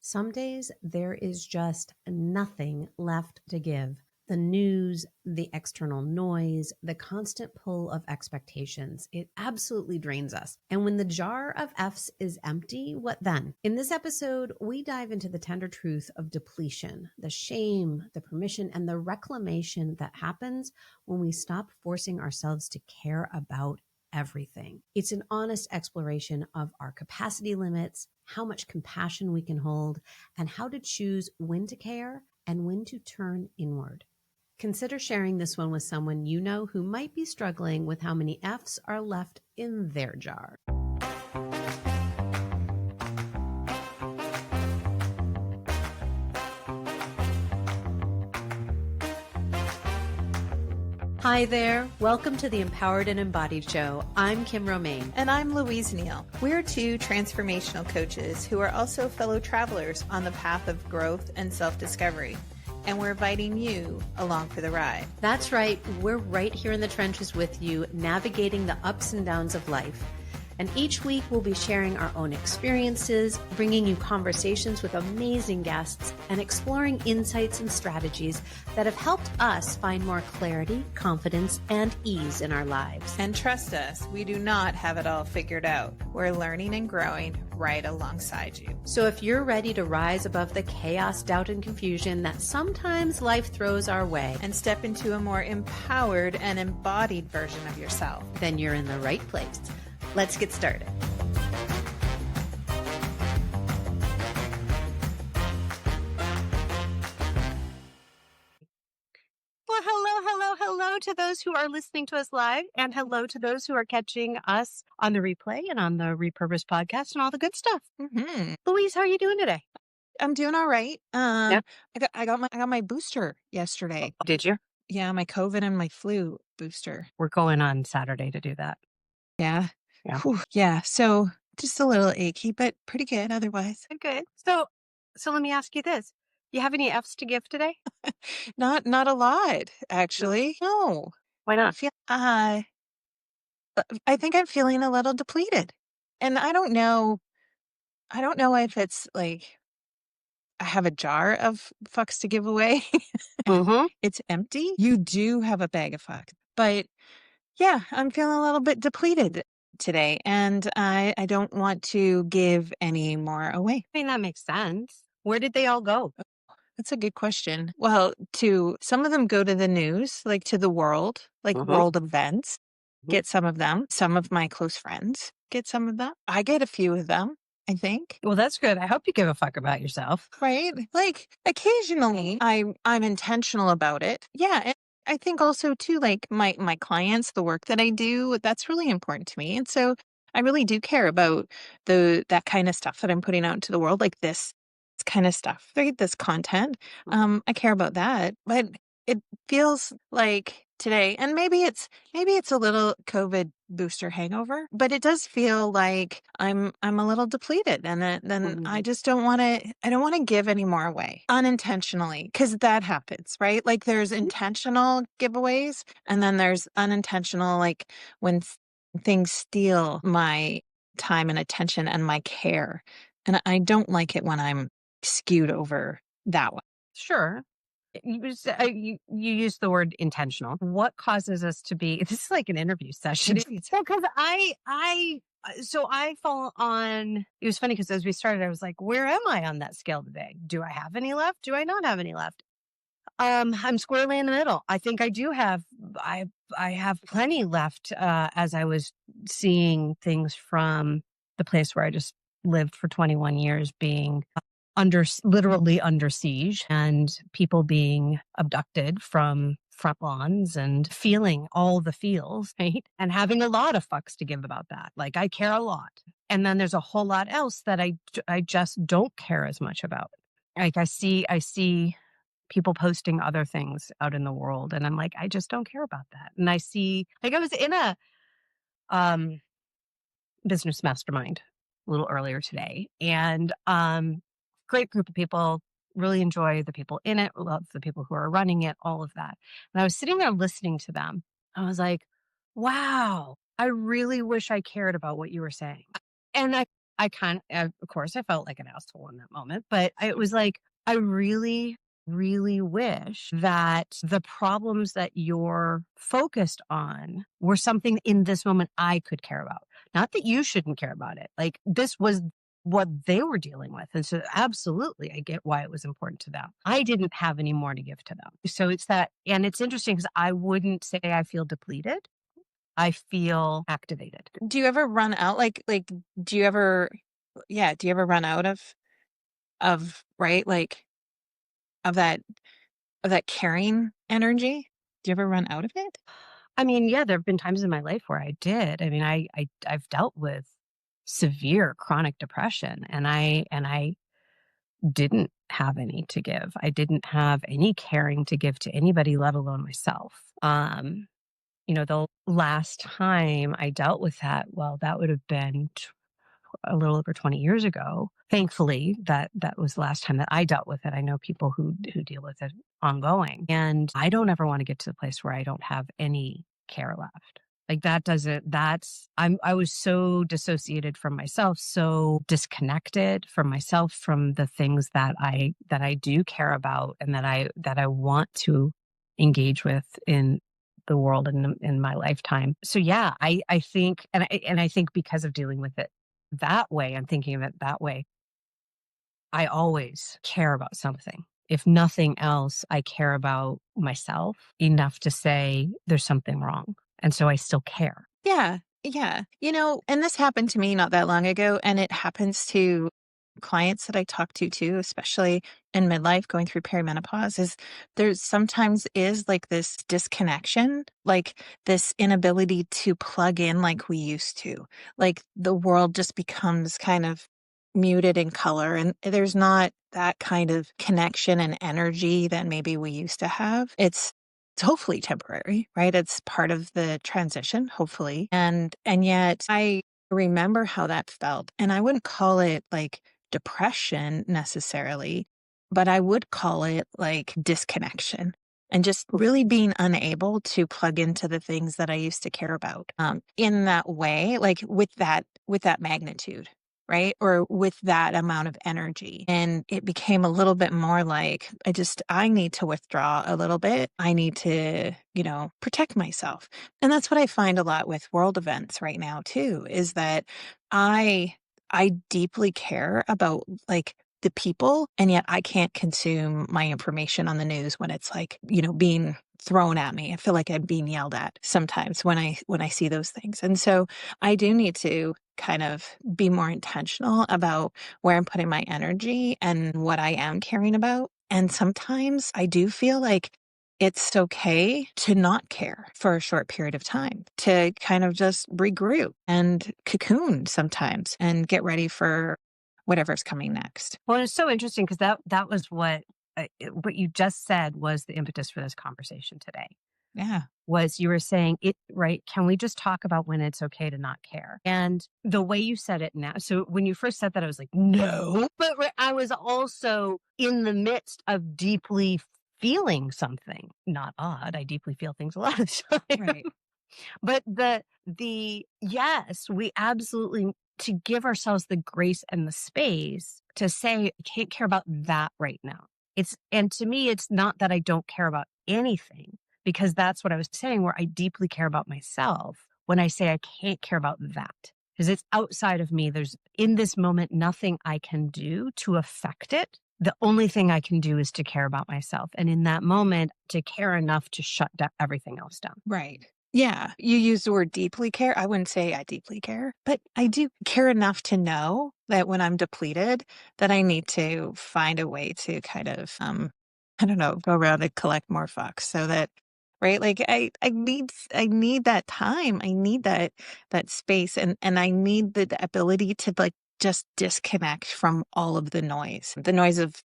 Some days there is just nothing left to give. The news, the external noise, the constant pull of expectations, it absolutely drains us. And when the jar of F's is empty, what then? In this episode, we dive into the tender truth of depletion, the shame, the permission, and the reclamation that happens when we stop forcing ourselves to care about everything. It's an honest exploration of our capacity limits, how much compassion we can hold, and how to choose when to care and when to turn inward. Consider sharing this one with someone you know who might be struggling with how many F's are left in their jar. Hi there. Welcome to the Empowered and Embodied Show. I'm Kim Romain. And I'm Louise Neal. We're two transformational coaches who are also fellow travelers on the path of growth and self-discovery. And we're inviting you along for the ride. That's right. We're right here in the trenches with you, navigating the ups and downs of life. And each week we'll be sharing our own experiences, bringing you conversations with amazing guests, and exploring insights and strategies that have helped us find more clarity, confidence, and ease in our lives. And trust us, we do not have it all figured out. We're learning and growing right alongside you. So if you're ready to rise above the chaos, doubt, and confusion that sometimes life throws our way and step into a more empowered and embodied version of yourself, then you're in the right place. Let's get started. Well, hello to those who are listening to us live, and hello to those who are catching us on the replay and on the Repurpose podcast and all the good stuff. Mm-hmm. Louise, how are you doing today? I'm doing all right. Yep. I got my booster yesterday. Did you? Yeah, my COVID and my flu booster. We're going on Saturday to do that. Yeah. Yeah. Whew. Yeah. So just a little achy, but pretty good otherwise. Good. So let me ask you this. You have any F's to give today? Not a lot, actually. No. Why not? I think I'm feeling a little depleted. And I don't know if it's like I have a jar of fucks to give away. Mm-hmm. It's empty. You do have a bag of fucks. But yeah, I'm feeling a little bit depleted today, and I don't want to give any more away. I mean, that makes sense. Where did they all go? That's a good question. Well, some of them go to the news, like to the world, like Mhm. world events, Mhm. get some of them. Some of my close friends get some of them. I get a few of them, I think. Well, that's good. I hope you give a fuck about yourself. Right? Like occasionally I'm intentional about it. Yeah. And I think also too, like my clients, the work that I do, that's really important to me. And so I really do care about that kind of stuff that I'm putting out into the world, like this kind of stuff, right? This content. I care about that. But it feels like today, and maybe it's a little COVID booster hangover, but it does feel like I'm a little depleted, and then I just don't want to give any more away unintentionally, because that happens, right? Like there's intentional giveaways, and then there's unintentional, like when things steal my time and attention and my care, and I don't like it when I'm skewed over that way. Sure. You use the word intentional. What causes us to be, this is like an interview session. Because I fall on, it was funny because as we started, I was like, where am I on that scale today? Do I have any left? Do I not have any left? I'm squarely in the middle. I think I do have, I have plenty left, as I was seeing things from the place where I just lived for 21 years being literally under siege, and people being abducted from front lawns and feeling all the feels, right? And having a lot of fucks to give about that. Like I care a lot. And then there's a whole lot else that I just don't care as much about. Like I see people posting other things out in the world, and I'm like, I just don't care about that. And I see, like I was in a business mastermind a little earlier today, and great group of people, really enjoy the people in it, love the people who are running it, all of that. And I was sitting there listening to them. I was like, wow, I really wish I cared about what you were saying. And of course, I felt like an asshole in that moment, but it was like, I really, really wish that the problems that you're focused on were something in this moment I could care about. Not that you shouldn't care about it. Like, this was what they were dealing with. And so absolutely, I get why it was important to them. I didn't have any more to give to them. So it's that, and it's interesting because I wouldn't say I feel depleted. I feel activated. Do you ever run out? Do you ever, do you ever run out right? Like of that, caring energy? Do you ever run out of it? I mean, yeah, there have been times in my life where I did. I mean, I've dealt with severe chronic depression, and I didn't have any to give. I didn't have any caring to give to anybody, let alone myself. The last time I dealt with that, well, that would have been a little over 20 years ago. Thankfully, that was the last time that I dealt with it. I know people who deal with it ongoing, and I don't ever want to get to the place where I don't have any care left. Like, I was so dissociated from myself, so disconnected from myself, from the things that I do care about and that I want to engage with in the world and in my lifetime. So yeah, I think, and I think because of dealing with it that way, I'm thinking of it that way, I always care about something. If nothing else, I care about myself enough to say there's something wrong. And so I still care. Yeah. Yeah. And this happened to me not that long ago, and it happens to clients that I talk to too, especially in midlife going through perimenopause, is there's sometimes is like this disconnection, like this inability to plug in like we used to. Like the world just becomes kind of muted in color, and there's not that kind of connection and energy that maybe we used to have. It's hopefully temporary, right? It's part of the transition, hopefully. And yet I remember how that felt. And I wouldn't call it like depression necessarily, but I would call it like disconnection and just really being unable to plug into the things that I used to care about in that way, like with that magnitude. Right. Or with that amount of energy. And it became a little bit more like, I need to withdraw a little bit. I need to, protect myself. And that's what I find a lot with world events right now too, is that I deeply care about like the people, and yet I can't consume my information on the news when it's like, being thrown at me. I feel like I'm being yelled at sometimes when I see those things. And so I do need to kind of be more intentional about where I'm putting my energy and what I am caring about. And sometimes I do feel like it's okay to not care for a short period of time, to kind of just regroup and cocoon sometimes and get ready for whatever's coming next. Well, it's so interesting because that was what you just said was the impetus for this conversation today. Yeah. Was you were saying it, right? Can we just talk about when it's okay to not care? And the way you said it now, so when you first said that, I was like, no, but I was also in the midst of deeply feeling something. Not odd. I deeply feel things a lot of the time. Right. But yes, we absolutely, to give ourselves the grace and the space to say, I can't care about that right now. And to me, it's not that I don't care about anything, because that's what I was saying, where I deeply care about myself when I say I can't care about that, because it's outside of me. There's, in this moment, nothing I can do to affect it. The only thing I can do is to care about myself. And in that moment, to care enough to shut everything else down. Right. Yeah. You use the word deeply care. I wouldn't say I deeply care, but I do care enough to know that when I'm depleted, that I need to find a way to kind of, I don't know, go around and collect more fucks so that, right. Like I need that time. I need that space, and I need the ability to like just disconnect from all of the noise of,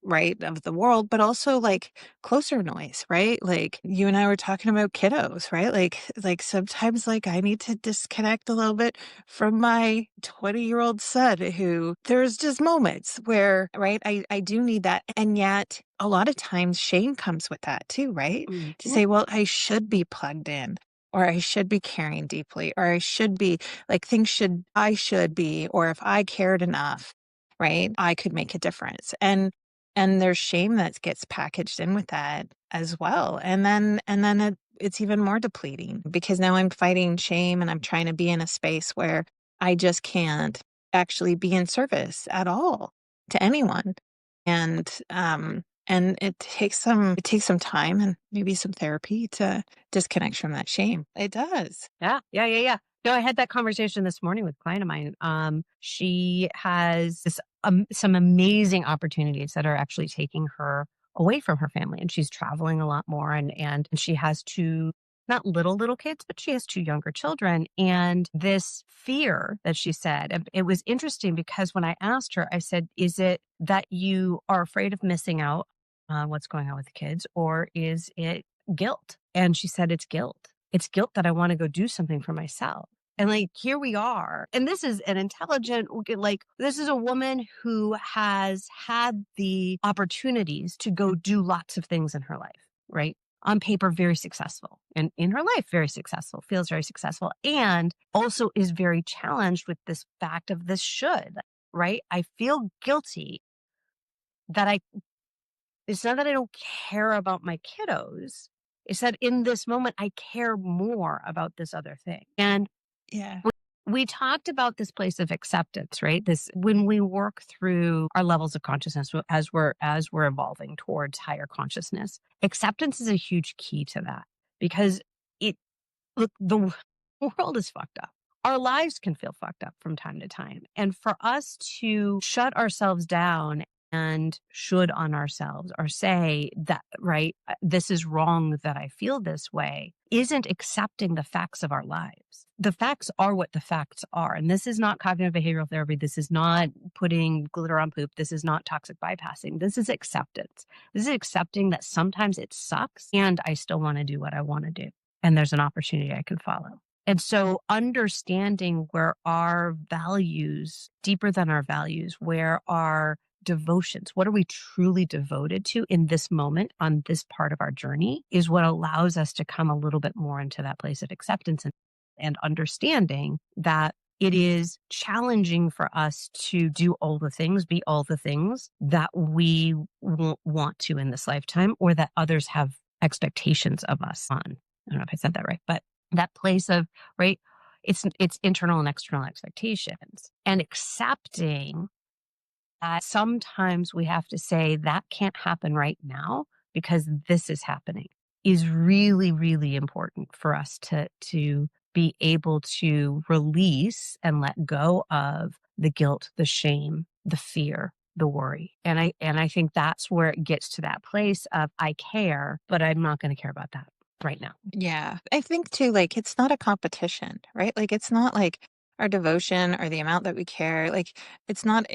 right, of the world, but also like closer noise, right? Like you and I were talking about kiddos, right? Like sometimes like I need to disconnect a little bit from my 20-year-old son, who there's just moments where, right, I do need that. And yet a lot of times shame comes with that too, right? To say, well, I should be plugged in. or I should be caring deeply, or I should be like I should be, or if I cared enough, right, I could make a difference. And there's shame that gets packaged in with that as well. And then it's even more depleting because now I'm fighting shame and I'm trying to be in a space where I just can't actually be in service at all to anyone. And it takes some time and maybe some therapy to disconnect from that shame. It does. Yeah. No, I had that conversation this morning with a client of mine. She has some amazing opportunities that are actually taking her away from her family, and she's traveling a lot more. And she has two, not little kids, but she has two younger children. And this fear that she said, it was interesting because when I asked her, I said, "Is it that you are afraid of missing out on what's going on with the kids, or is it guilt?" And she said, "It's guilt. It's guilt that I want to go do something for myself." And like, here we are. And this is an intelligent, like, this is a woman who has had the opportunities to go do lots of things in her life, right? On paper, very successful. And in her life, very successful, feels very successful. And also is very challenged with this fact of this should, right? I feel guilty that it's not that I don't care about my kiddos. It's that in this moment, I care more about this other thing. And Yeah. we talked about this place of acceptance, right? This, when we work through our levels of consciousness as we're evolving towards higher consciousness, acceptance is a huge key to that because it look the world is fucked up. Our lives can feel fucked up from time to time. And for us to shut ourselves down and should on ourselves or say that, right, this is wrong that I feel this way, isn't accepting the facts of our lives. The facts are what the facts are. And this is not cognitive behavioral therapy. This is not putting glitter on poop. This is not toxic bypassing. This is acceptance. This is accepting that sometimes it sucks and I still want to do what I want to do. And there's an opportunity I can follow. And so understanding where our values, deeper than our values, where our devotions, what are we truly devoted to in this moment on this part of our journey, is what allows us to come a little bit more into that place of acceptance and understanding that it is challenging for us to do all the things, be all the things that we won't want to in this lifetime, or that others have expectations of us on. I don't know if I said that right, but that place of, right, it's internal and external expectations, and accepting that sometimes we have to say that can't happen right now because this is happening is really, really important for us to be able to release and let go of the guilt, the shame, the fear, the worry. And I think that's where it gets to that place of I care, but I'm not going to care about that right now. Yeah. I think too, like, it's not a competition, right? Like, it's not like our devotion or the amount that we care. Like, it's not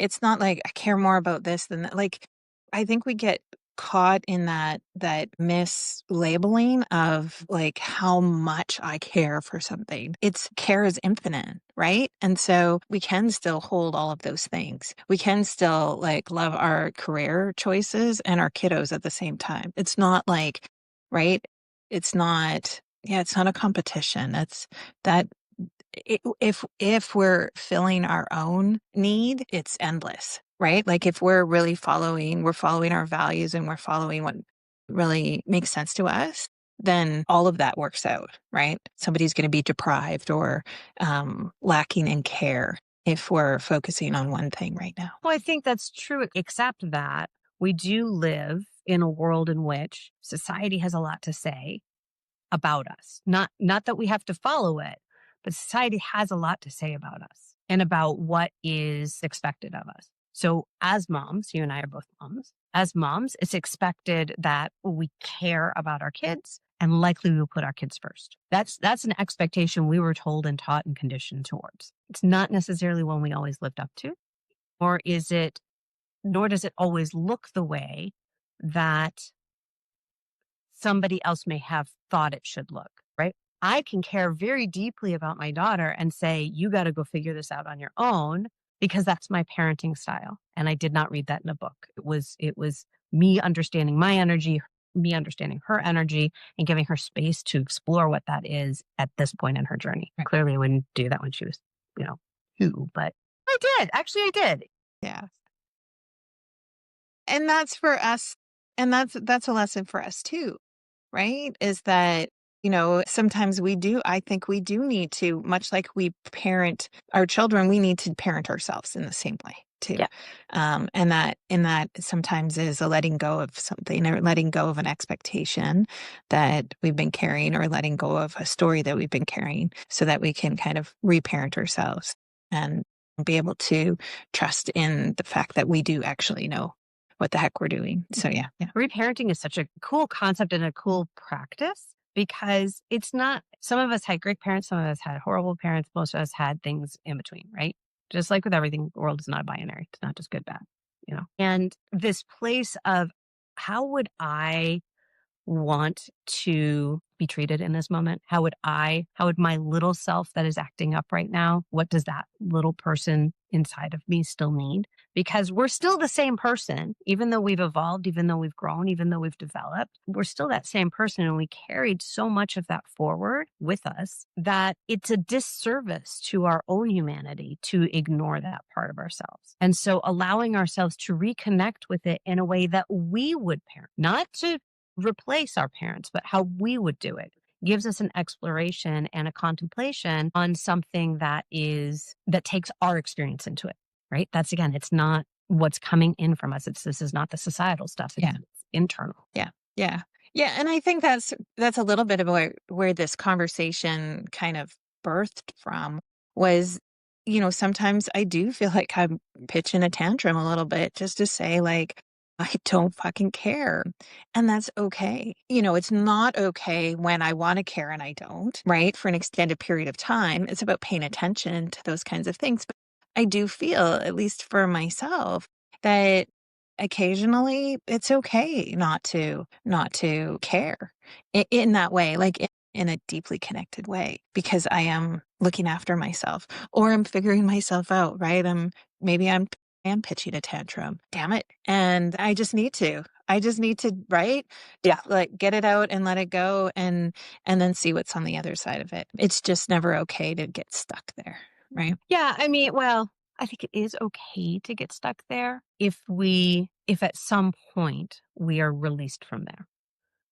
like I care more about this than that. Like, I think we get caught in that mislabeling of like how much I care for something. It's care is infinite, right? And so we can still hold all of those things. We can still like love our career choices and our kiddos at the same time. It's not like, right? It's not, yeah, it's not a competition. It's that if we're filling our own need, it's endless, right? Like if we're really we're following our values and we're following what really makes sense to us, then all of that works out, right? Somebody's going to be deprived or lacking in care if we're focusing on one thing right now. Well, I think that's true, except that we do live in a world in which society has a lot to say about us. Not that we have to follow it, but society has a lot to say about us and about what is expected of us. So as moms, you and I are both moms. As moms, it's expected that we care about our kids and likely we will put our kids first. That's an expectation we were told and taught and conditioned towards. It's not necessarily one we always lived up to, nor does it always look the way that somebody else may have thought it should look, right? I can care very deeply about my daughter and say, you got to go figure this out on your own because that's my parenting style. And I did not read that in a book. It was me understanding my energy, me understanding her energy and giving her space to explore what that is at this point in her journey. Right. Clearly I wouldn't do that when she was, 2, but I did. Actually, I did. Yeah. And that's for us. And that's a lesson for us too, right? Is that, sometimes I think we do need to, much like we parent our children, we need to parent ourselves in the same way too. Yeah. And that sometimes is a letting go of something, or letting go of an expectation that we've been carrying, or letting go of a story that we've been carrying, so that we can kind of reparent ourselves and be able to trust in the fact that we do actually know what the heck we're doing. So yeah. Reparenting is such a cool concept and a cool practice, because it's not, some of us had great parents, some of us had horrible parents, most of us had things in between, right? Just like with everything, the world is not a binary. It's not just good, bad, And this place of, how would I want to be treated in this moment? How would my little self that is acting up right now, what does that little person inside of me still need? Because we're still the same person, even though we've evolved, even though we've grown, even though we've developed, we're still that same person. And we carried so much of that forward with us that it's a disservice to our own humanity to ignore that part of ourselves. And so allowing ourselves to reconnect with it in a way that we would parent, not to replace our parents, but how we would do it, gives us an exploration and a contemplation on something that takes our experience into it, right? That's, again, it's not what's coming in from us. This is not the societal stuff. It's internal. Yeah. And I think that's a little bit of where this conversation kind of birthed from was, sometimes I do feel like I'm pitching a tantrum a little bit, just to say, like, I don't fucking care. And that's okay. It's not okay when I want to care and I don't, right? For an extended period of time. It's about paying attention to those kinds of things. But I do feel, at least for myself, that occasionally it's okay not to care in that way, like in a deeply connected way, because I am looking after myself, or I'm figuring myself out, right? Maybe I'm pitching a tantrum, damn it. And I just need to, right? Yeah. Like, get it out and let it go, and then see what's on the other side of it. It's just never okay to get stuck there, right? Yeah. I mean, well, I think it is okay to get stuck there if at some point we are released from there,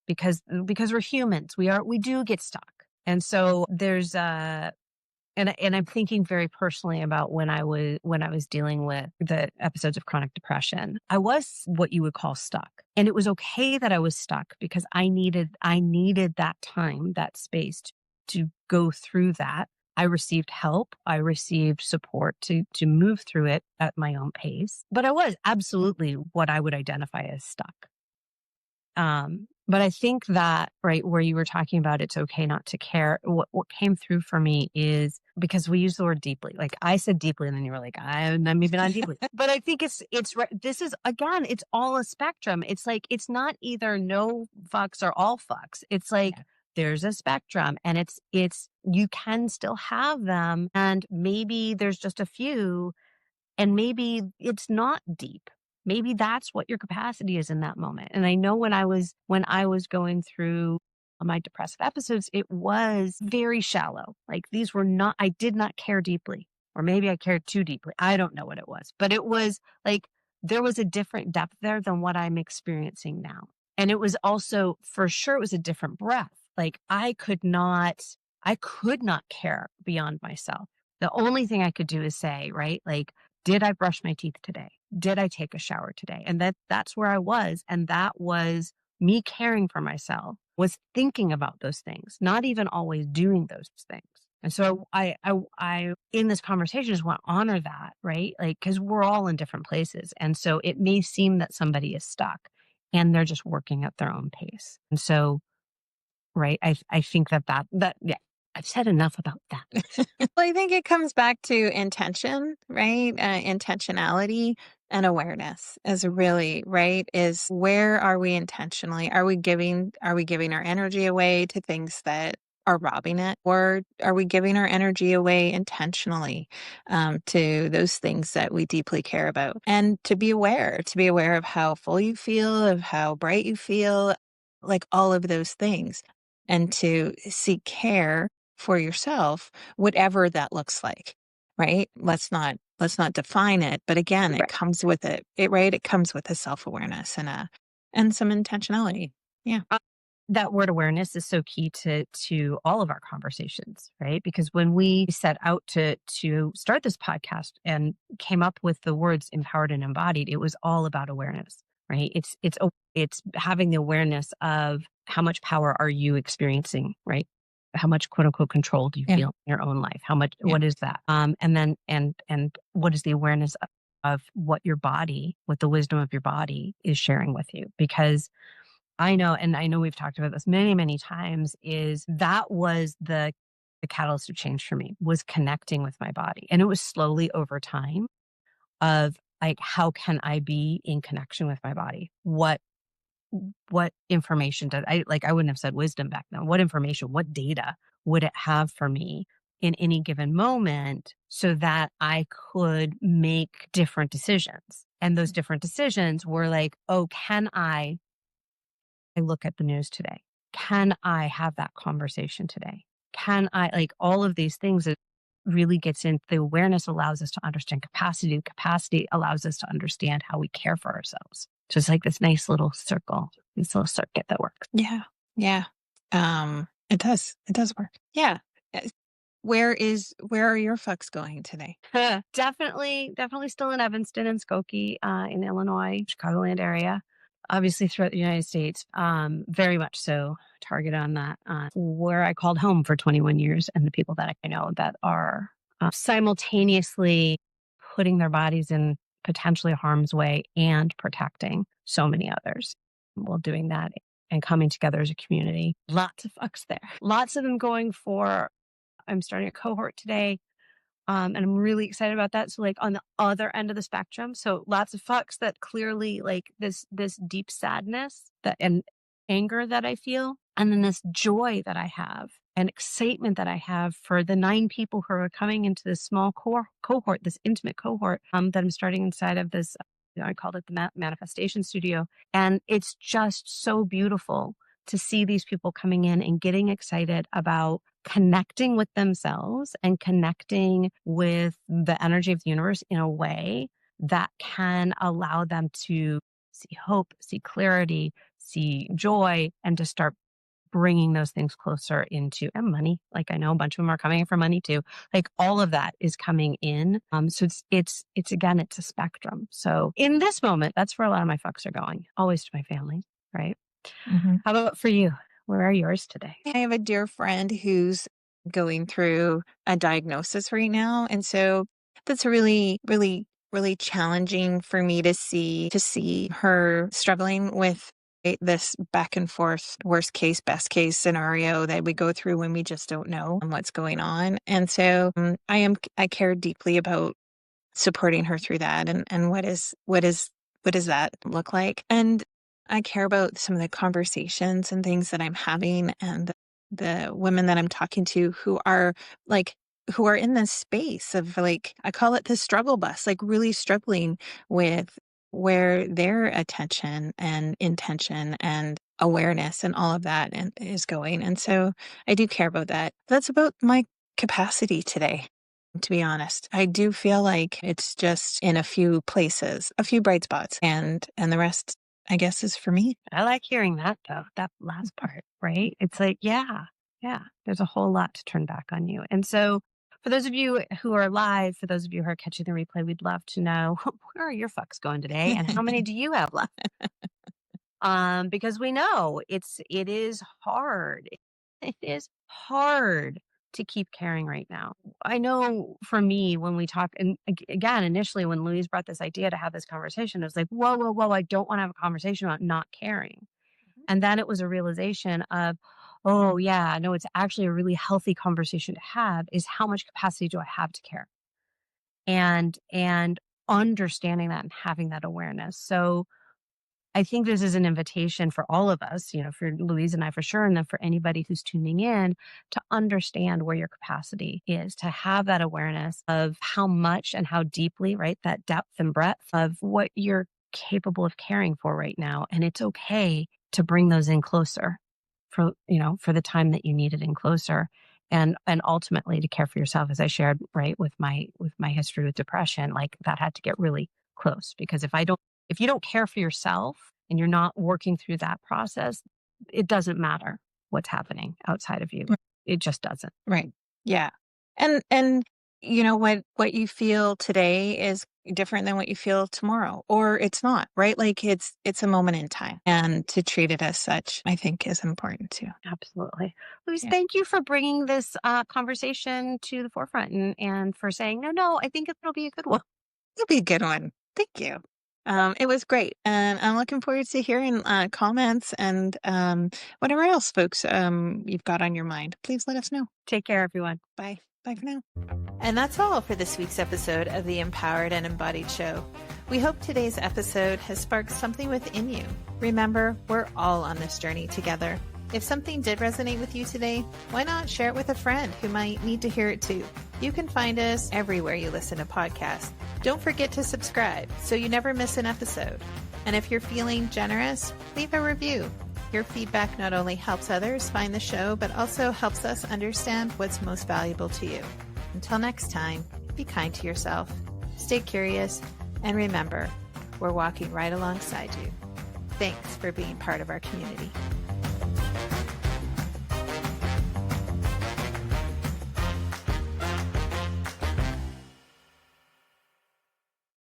because we're humans. We do get stuck. And so there's and I'm thinking very personally about when I was dealing with the episodes of chronic depression. I was what you would call stuck. And it was okay that I was stuck, because I needed that time, that space to go through that. I received help. I received support to move through it at my own pace. But I was absolutely what I would identify as stuck. But I think that, right, where you were talking about it's okay not to care, what came through for me is, because we use the word deeply. Like, I said deeply, and then you were like, I'm maybe not deeply. But I think it's this is, again, it's all a spectrum. It's like, it's not either no fucks or all fucks. It's like, there's a spectrum, and it's you can still have them, and maybe there's just a few, and maybe it's not deep. Maybe that's what your capacity is in that moment. And I know when I was going through my depressive episodes, it was very shallow. Like, I did not care deeply, or maybe I cared too deeply. I don't know what it was, but it was like, there was a different depth there than what I'm experiencing now. And it was also, for sure, it was a different breath. Like, I could not care beyond myself. The only thing I could do is say, right, like, did I brush my teeth today? Did I take a shower today? And that's where I was. And that was me caring for myself, was thinking about those things, not even always doing those things. And so I in this conversation, just want to honor that, right? Like, because we're all in different places. And so it may seem that somebody is stuck and they're just working at their own pace. And so, right, I think that yeah, I've said enough about that. Well, I think it comes back to intention, right? Intentionality and awareness is really, right? Is, where are we intentionally? Are we giving our energy away to things that are robbing it? Or are we giving our energy away intentionally to those things that we deeply care about? And to be aware of how full you feel, of how bright you feel, like all of those things, and to seek care for yourself, whatever that looks like, right? Let's not define it, but again, it Right. comes with it comes with a self-awareness and some intentionality. Yeah. That word awareness is so key to all of our conversations, right? Because when we set out to start this podcast and came up with the words empowered and embodied, it was all about awareness, right? It's having the awareness of how much power are you experiencing, right? How much quote unquote control do you Yeah. feel in your own life? How much? Yeah. What is that? And then and what is the awareness of what your body, what the wisdom of your body is sharing with you? Because I know, and I know we've talked about this many, many times, is that was the catalyst of change for me, was connecting with my body. And it was slowly over time of like, how can I be in connection with my body? What information did I wouldn't have said wisdom back then. What information, what data would it have for me in any given moment so that I could make different decisions? And those different decisions were like, oh, can I look at the news today? Can I have that conversation today? Can I, like, all of these things that really gets in, the awareness allows us to understand capacity. The capacity allows us to understand how we care for ourselves. So it's like this nice little circle, this little circuit that works. Yeah. Yeah. It does work. Yeah. Where are your fucks going today? Definitely still in Evanston and Skokie, in Illinois, Chicagoland area. Obviously throughout the United States, very much so targeted on that, where I called home for 21 years, and the people that I know that are simultaneously putting their bodies in potentially harm's way and protecting so many others while doing that and coming together as a community. Lots of fucks there. Lots of them going for, I'm starting a cohort today. And I'm really excited about that. So like on the other end of the spectrum, so lots of fucks that clearly like this deep sadness that and anger that I feel, and then this joy that I have and excitement that I have for the 9 people who are coming into this small cohort, this intimate cohort, that I'm starting inside of this. I called it the manifestation studio, and it's just so beautiful to see these people coming in and getting excited about connecting with themselves and connecting with the energy of the universe in a way that can allow them to see hope, see clarity, see joy, and to start bringing those things closer into, and money. Like I know a bunch of them are coming in for money too. Like all of that is coming in. So it's again, it's a spectrum. So in this moment, that's where a lot of my fucks are going, always to my family, right? Mm-hmm. How about for you? Where are yours today? I have a dear friend who's going through a diagnosis right now. And so that's really, really, really challenging for me to see her struggling with this back and forth, worst case, best case scenario that we go through when we just don't know what's going on. And so I care deeply about supporting her through that, and what does that look like? And I care about some of the conversations and things that I'm having, and the women that I'm talking to who are in this space of, like, I call it the struggle bus, like really struggling with where their attention and intention and awareness and all of that is going. And so I do care about that. That's about my capacity today. To be honest, I do feel like it's just in a few places, a few bright spots, and the rest, I guess, is for me. I like hearing that though, that last part, right? It's like, yeah, there's a whole lot to turn back on you. And so for those of you who are live, for those of you who are catching the replay, we'd love to know, where are your fucks going today? And how many do you have left? Because we know it is hard. It is hard to keep caring right now. I know for me, when we talk, and again, initially when Louise brought this idea to have this conversation, it was like, whoa, I don't want to have a conversation about not caring. And then it was a realization of, oh yeah, no, it's actually a really healthy conversation to have, is how much capacity do I have to care? And understanding that and having that awareness. So I think this is an invitation for all of us, for Louise and I for sure, and then for anybody who's tuning in, to understand where your capacity is, to have that awareness of how much and how deeply, right, that depth and breadth of what you're capable of caring for right now. And it's okay to bring those in closer for, for the time that you need it in closer. And ultimately to care for yourself, as I shared, right, with my history with depression, like that had to get really close, because if you don't care for yourself and you're not working through that process, it doesn't matter what's happening outside of you. It just doesn't. Right. Yeah. And what you feel today is different than what you feel tomorrow, or it's not, right? Like it's a moment in time, and to treat it as such, I think, is important too. Absolutely. Louise, Yeah. thank you for bringing this conversation to the forefront and for saying, no, I think it'll be a good one. It'll be a good one. Thank you. It was great. And I'm looking forward to hearing comments and whatever else, folks, you've got on your mind. Please let us know. Take care, everyone. Bye. Bye for now. And that's all for this week's episode of the Empowered and Embodied Show. We hope today's episode has sparked something within you. Remember, we're all on this journey together. If something did resonate with you today, why not share it with a friend who might need to hear it too? You can find us everywhere you listen to podcasts. Don't forget to subscribe so you never miss an episode. And if you're feeling generous, leave a review. Your feedback not only helps others find the show, but also helps us understand what's most valuable to you. Until next time, be kind to yourself, stay curious, and remember, we're walking right alongside you. Thanks for being part of our community.